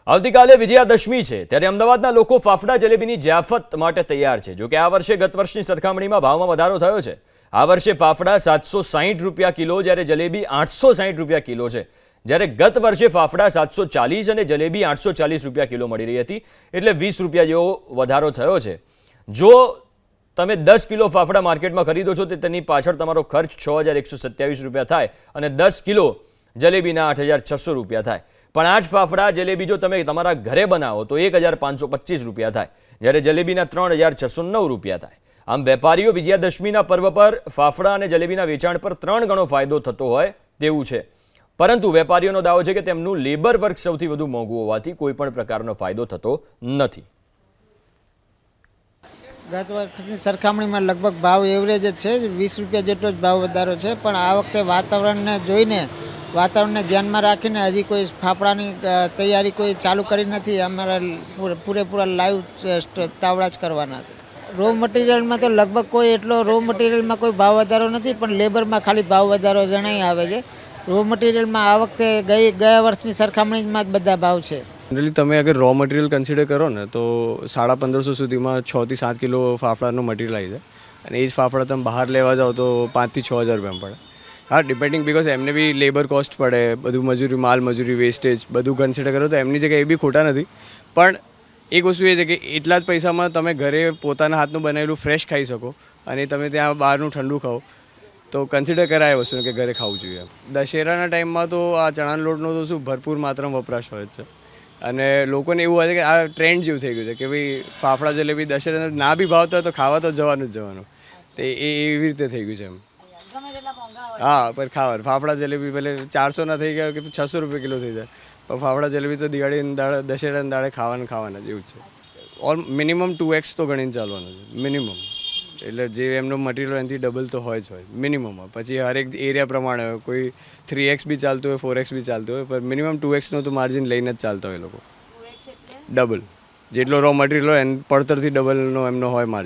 આવતીકાલે વિજયાદશમી છે ત્યારે અમદાવાદના લોકો ફાફડા જલેબીની જયાફત માટે તૈયાર છે। જો કે આ વર્ષે ગત વર્ષની સરખામણીમાં ભાવમાં વધારો થયો છે। આ વર્ષે ફાફડા 760 રૂપિયા કિલો જ્યારે જલેબી 860 રૂપિયા કિલો છે। જ્યારે ગત વર્ષે ફાફડા 740 અને જલેબી 840 રૂપિયા કિલો મળી રહી હતી, એટલે 20 રૂપિયા જેવો વધારો થયો છે। જો તમે 10 કિલો ફાફડા માર્કેટમાં ખરીદો છો તો તેની પાછળ તમારો ખર્ચ 6127 રૂપિયા થાય અને 10 કિલો જલેબીના 8600 રૂપિયા થાય। પણ આ જ ફાફડા જલેબી જો તમે તમારા ઘરે બનાવો તો 1525 રૂપિયા થાય, જ્યારે જલેબીના 3609 રૂપિયા થાય। આમ વેપારીઓ વિજયાદશમીના પર્વ પર ફાફડા અને જલેબીના વેચાણ પર 3 ગણો ફાયદો થતો હોય તેવું છે, પરંતુ વેપારીઓનો દાવો છે કે તેમનું લેબર વર્ક સૌથી વધુ મોંઘું હોવાથી કોઈ પણ પ્રકારનો ફાયદો થતો નથી। ગત વર્ષની સરખામણીમાં લગભગ ભાવ એવરેજ જ છે, 20 રૂપિયા જેટલો જ ભાવ વધારો છે। પણ આ વખતે વાતાવરણને જોઈને, વાતાવરણને ધ્યાનમાં રાખીને હજી કોઈ ફાફડાની તૈયારી કોઈ ચાલુ કરી નથી। અમારા પૂરેપૂરા લાઈવ તાવડા જ કરવાના છે। રો મટીરિયલમાં તો લગભગ કોઈ એટલો રો મટીરિયલમાં કોઈ ભાવ વધારો નથી, પણ લેબરમાં ખાલી ભાવ વધારો જણાઈ આવે છે। રો મટીરિયલમાં આ વખતે ગયા વર્ષની સરખામણીમાં જ બધા ભાવ છે। જનરલી તમે અગર રો મટીરિયલ કન્સિડર કરો ને તો 1550 સુધીમાં 6 થી 7 કિલો ફાફડાનું મટીરિયલ આવી જાય, અને એ જ ફાફડા તમે બહાર લેવા જાઓ તો 5 થી 6000 રૂપિયા પડે। હા, ડિપેન્ડિંગ, બિકોઝ એમને બી લેબર કોસ્ટ પડે, બધું મજૂરી, માલ મજૂરી, વેસ્ટેજ બધું કન્સિડર કરો તો એમની જગ્યાએ એ બી ખોટા નથી। પણ એક વસ્તુ એ છે કે એટલા જ પૈસામાં તમે ઘરે પોતાના હાથનું બનાવેલું ફ્રેશ ખાઈ શકો, અને તમે ત્યાં બહારનું ઠંડુ ખાઓ તો કન્સિડર કરાય વસ્તુ કે ઘરે ખાવું જોઈએ। દશેરાના ટાઈમમાં તો આ ચણાના લોટનો તો શું ભરપૂર માત્રામાં વપરાશ હોય છે, અને લોકોને એવું હોય છે કે આ ટ્રેન્ડ જેવું થઈ ગયું છે કે ભાઈ ફાફડા જલેબી દશેરા ના બી ભાવતા હોય તો ખાવા તો જવાનું જ જવાનું, તો એવી રીતે થઈ ગયું છે એમ। હા, પર ખાવા ફાફડા જલેબી ભલે 400 ના થઈ ગયા કે 600 રૂપિયા કિલો થઈ જાય, પણ ફાફડા જલેબી તો દિવાળીની દાડે, દશેરાની દાડે ખાવાના જ એવું છે। મિનિમમ 2x તો ગણીને ચાલવાનું છે મિનિમમ, એટલે જે એમનો મટીરિયલ એનાથી ડબલ તો હોય જ હોય મિનિમમ। પછી હરેક એરિયા પ્રમાણે કોઈ 3x બી ચાલતું હોય, 4x બી ચાલતું હોય, પણ મિનિમમ 2x નો તો માર્જિન લઈને જ ચાલતા હોય લોકો। ડબલ જેટલો રો મટીરિયલ હોય એને પડતરથી ડબલનો એમનો હોય માર્જિન।